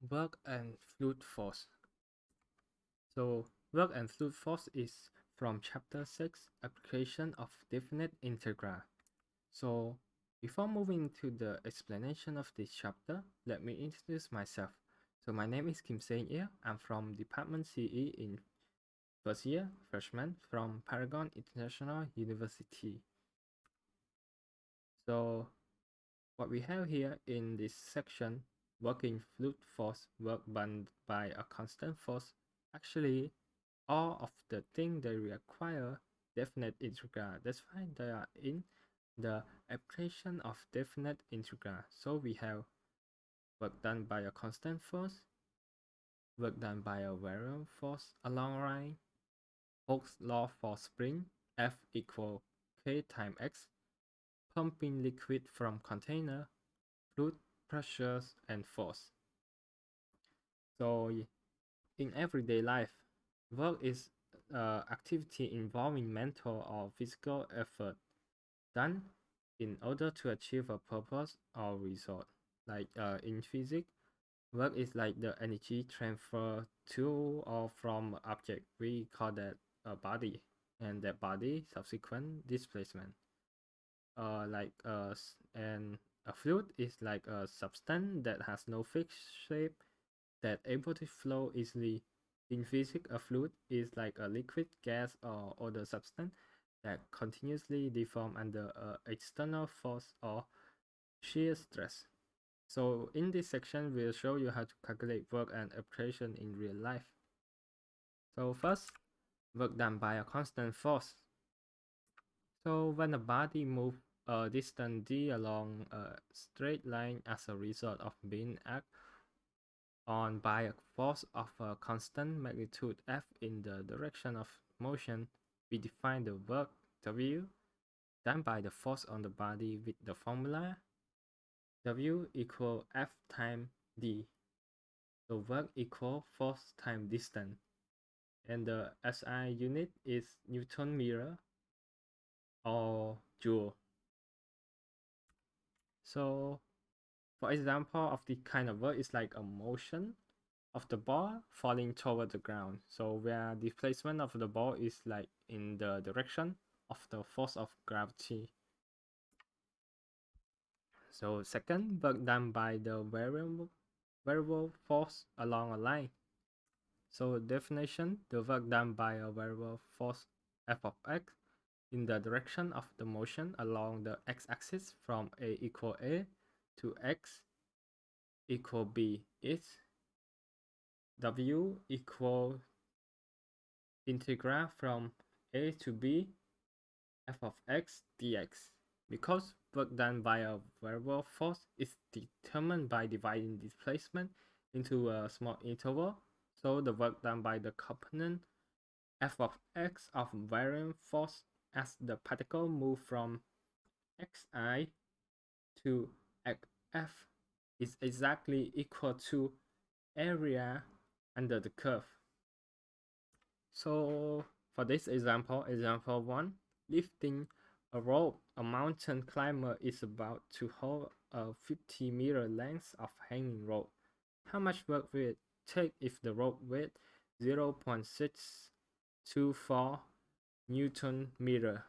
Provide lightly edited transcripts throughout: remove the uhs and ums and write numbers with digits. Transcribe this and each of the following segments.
Work and fluid force. So work and fluid force is from chapter 6, application of definite integral. So before moving to the explanation of this chapter, let me introduce myself. So my name is Kim Sein-il. I'm from Department CE in first year, freshman from Paragon International University. So what we have here in this section, working fluid force, work done by a constant force. Actually, all of the things they require definite integral. That's why they are in the application of definite integral. So we have work done by a constant force, work done by a variable force along a line, Hooke's law for spring, F equal K times X, pumping liquid from container, fluid, pressures, and force. So in everyday life, work is activity involving mental or physical effort done in order to achieve a purpose or result. Like in physics, work is like the energy transfer to or from object. We call that a body, and that body subsequent displacement. And a fluid is like a substance that has no fixed shape that able to flow easily. In physics, a fluid is like a liquid, gas, or other substance that continuously deform under external force or shear stress. So in this section, we'll show you how to calculate work and application in real life. So first, work done by a constant force. So when a body moves a distance d along a straight line as a result of being acted on by a force of a constant magnitude F in the direction of motion, we define the work W done by the force on the body with the formula W equal F times D. So work equal force times distance. And the SI unit is Newton meter or joule. So for example of the kind of work is like a motion of the ball falling toward the ground. So where displacement of the ball is like in the direction of the force of gravity. So second, work done by the variable force along a line. So definition, the work done by a variable force f of x in the direction of the motion along the x-axis from a equal a to x equal b is w equal integral from a to b f of x dx. Because work done by a variable force is determined by dividing displacement into a small interval, so the work done by the component f of x of varying force as the particle move from xi to xf is exactly equal to area under the curve. So for this example 1, lifting a rope, a mountain climber is about to hold a 50-meter length of hanging rope. How much work will it take if the rope weighs 0.624 Newton meter?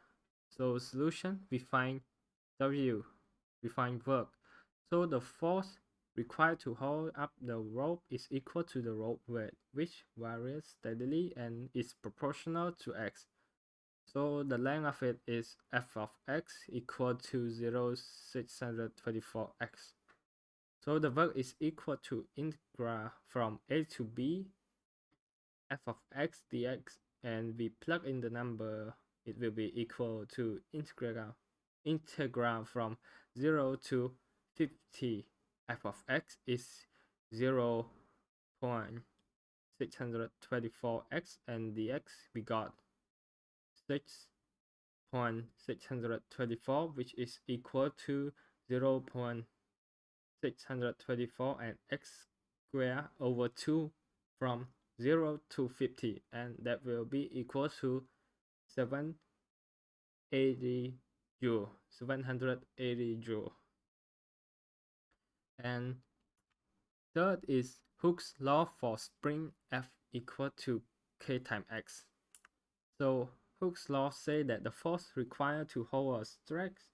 So solution, we find W, we find work. So the force required to hold up the rope is equal to the rope weight, which varies steadily and is proportional to x. So the length of it is f of x equal to 0.624x. So the work is equal to integral from a to b f of x dx, and we plug in the number, it will be equal to integral from 0 to 50 f of x is 0.624x, and dx we got 6.624, which is equal to 0.624 and x squared over 2 from 0 to 50, and that will be equal to 780 joule, 780 joule. And third is Hooke's law for spring F equal to K times X. So Hooke's law says that the force required to hold a stretched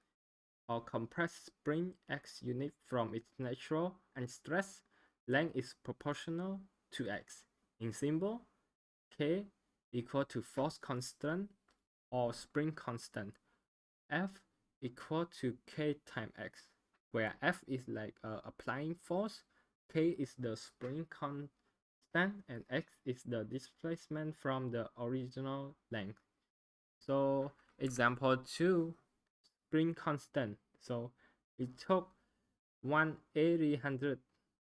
or compressed spring X unit from its natural unstressed length is proportional to X. In symbol, K equal to force constant or spring constant. F equal to K times X, where F is like applying force, K is the spring constant, and X is the displacement from the original length. So example 2, spring constant. So it took 1,800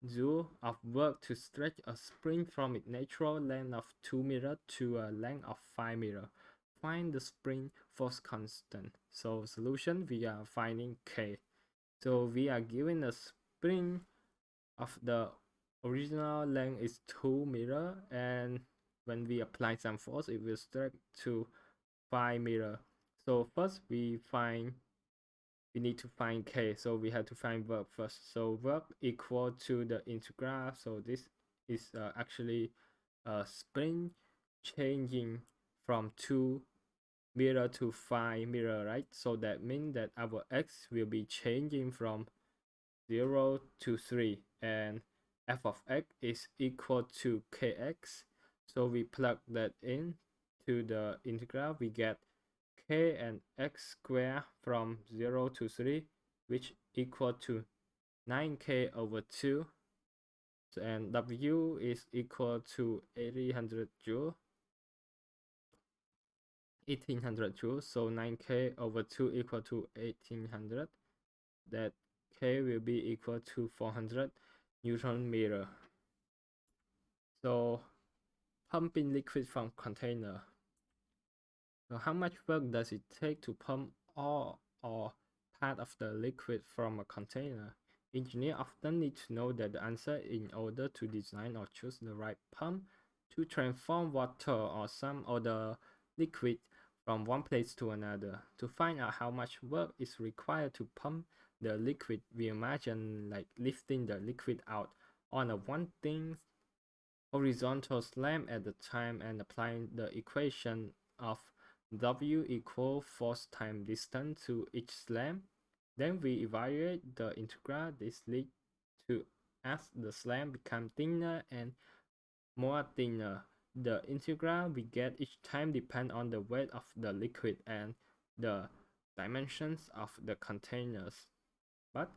joule of work to stretch a spring from its natural length of 2 meters to a length of 5 meters. Find the spring force constant. So solution, we are finding K. So we are given a spring of the original length is 2 meters, and when we apply some force, it will stretch to 5 meters. So first we need to find K, so we have to find work first. So work equal to the integral. So this is actually a spring changing from 2 meter to 5 meter, right? So that means that our X will be changing from 0 to 3, and f of x is equal to kx. So we plug that in to the integral, we get k and x squared from 0 to 3, which equal to 9k over 2, and W is equal to 1800 joule. So 9k over 2 equal to 1800. That k will be equal to 400 Newton meter. So pumping liquid from container. So how much work does it take to pump all or part of the liquid from a container? Engineers often need to know that the answer in order to design or choose the right pump to transform water or some other liquid from one place to another. To find out how much work is required to pump the liquid, we imagine like lifting the liquid out on a one thing horizontal slam at the time and applying the equation of W equal force times distance to each slam. Then we evaluate the integral. This leads to as the slam become thinner and more thinner. The integral we get each time depend on the weight of the liquid and the dimensions of the containers. But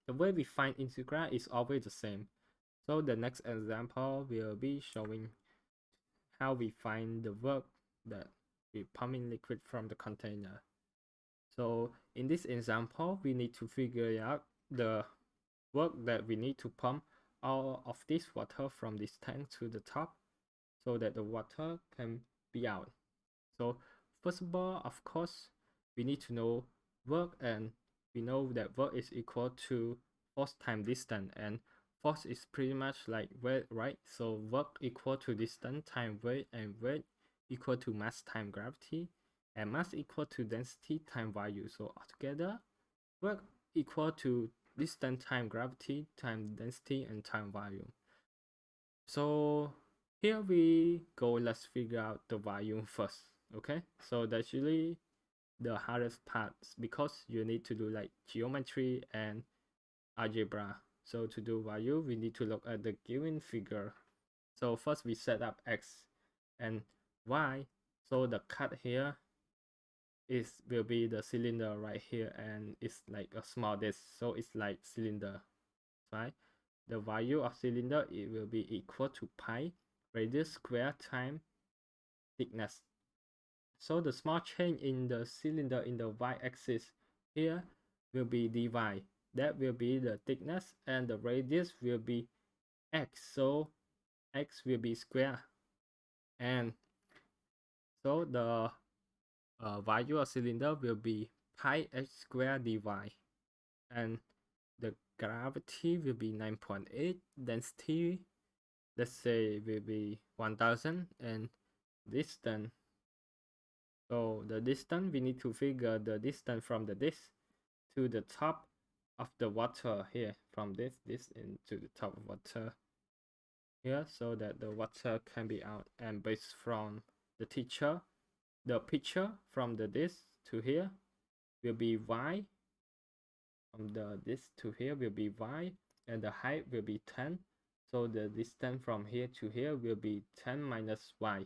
the way we find integral is always the same. So the next example will be showing how we find the work that we pumping liquid from the container. So in this example, we need to figure out the work that we need to pump all of this water from this tank to the top so that the water can be out. So first of all, of course, we need to know work, and we know that work is equal to force times distance, and force is pretty much like weight, right? So work equal to distance times weight, and weight equal to mass times gravity, and mass equal to density times volume. So altogether, work equal to distance times gravity times density and time volume. So here we go, let's figure out the volume first. Okay, so that's usually the hardest part because you need to do like geometry and algebra. So to do volume, we need to look at the given figure. So first we set up x and y. So the cut here will be the cylinder right here, and it's like a small disc, so it's like cylinder, right? The value of cylinder, it will be equal to pi radius square times thickness. So the small change in the cylinder in the y-axis here will be dy. That will be the thickness, and the radius will be x. So x will be square, and so the value of cylinder will be pi h squared dy, and the gravity will be 9.8, density, let's say, will be 1000, and distance. So the distance, we need to figure the distance from the disk to the top of the water here, from this into the top of water. here so that the water can be out, and based from the teacher, the picture from the this to here will be y, from the this to here will be y, and the height will be 10, so the distance from here to here will be 10 minus y,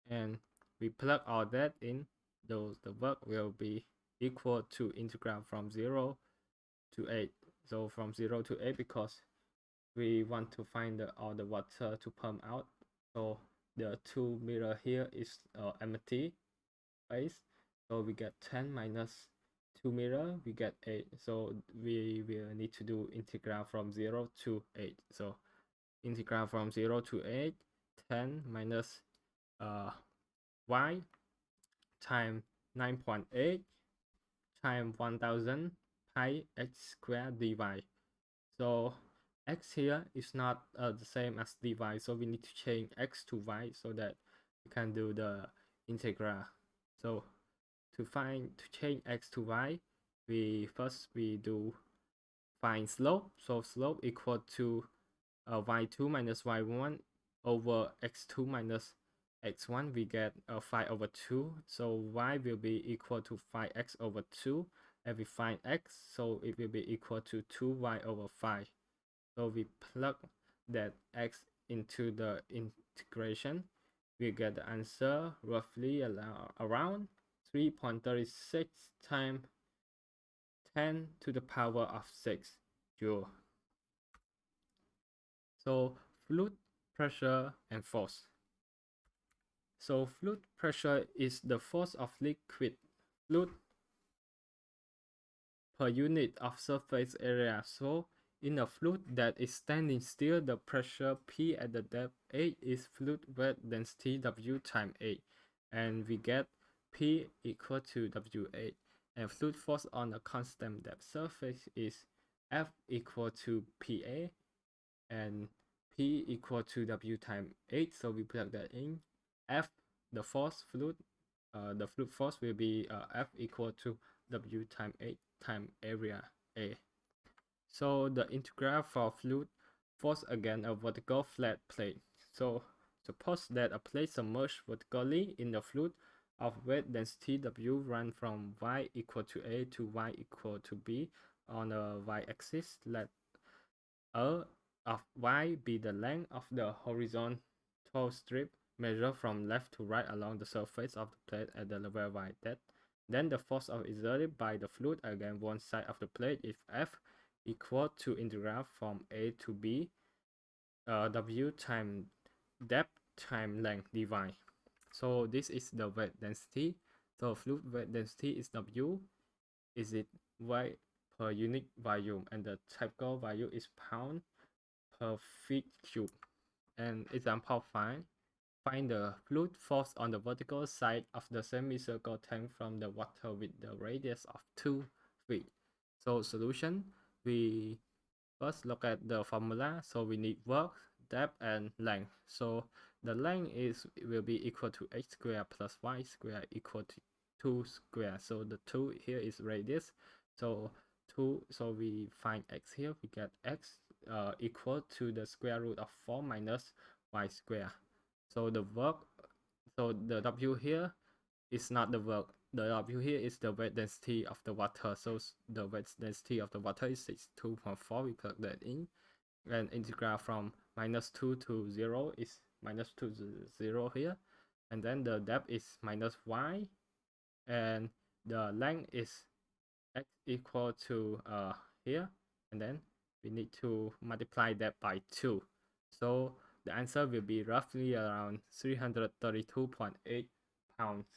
and we plug all that in, those the work will be equal to integral from 0 to 8. So from 0 to 8, because we want to find all the water to pump out, so the 2 meter here is empty space, so we get 10 minus 2 meter, we get 8, so we will need to do integral from 0 to 8. So integral from 0 to 8, 10 minus y times 9.8 times 1000 pi x squared dy. So x here is not the same as dy, so we need to change x to y so that we can do the integral. So to change x to y, we do find slope. So slope equal to y2 minus y1 over x2 minus x1, we get 5 over 2, so y will be equal to 5x over 2, and we find x, so it will be equal to 2y over 5. So we plug that x into the integration, we get the answer roughly around 3.36 times 10 to the power of 6 joule. So fluid pressure and force. So fluid pressure is the force of liquid fluid per unit of surface area. So in a fluid that is standing still, the pressure P at the depth 8 is fluid weight density W times 8, and we get P equal to W8, and fluid force on a constant depth surface is F equal to PA, and P equal to W times 8, so we plug that in. F, the force fluid, the fluid force will be F equal to W times 8 times area A. So the integral for fluid force again a vertical flat plate. So suppose that a plate submerged vertically in the fluid of weight density W run from y equal to A to y equal to B on a y-axis. Let A of y be the length of the horizontal strip measured from left to right along the surface of the plate at the level y depth. Then the force exerted by the fluid against one side of the plate is F equal to integral from A to B W times depth times length dy. So this is the weight density. So fluid weight density is W, is it weight per unit volume, and the typical value is pound per feet cube. And example 5. Find the fluid force on the vertical side of the semicircle tank from the water with the radius of 2 feet. So solution, we first look at the formula. So we need work, depth, and length. So the length will be equal to x squared plus y squared equal to 2 squared. So the 2 here is radius. So 2, so we find x here, we get x equal to the square root of 4 minus y squared. So the work, so the W here is not the work. The W here is the weight density of the water. So the weight density of the water is 62.4. We plug that in. And integral from -2 to 0 is -2 to 0 here. And then the depth is minus y. And the length is x equal to here. And then we need to multiply that by 2. So the answer will be roughly around 332.8 pounds.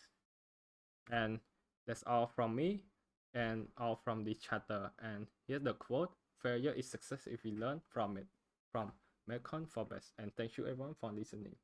And that's all from me and all from this chapter. And here's the quote: failure is success if we learn from it. From Malcolm Forbes. And thank you everyone for listening.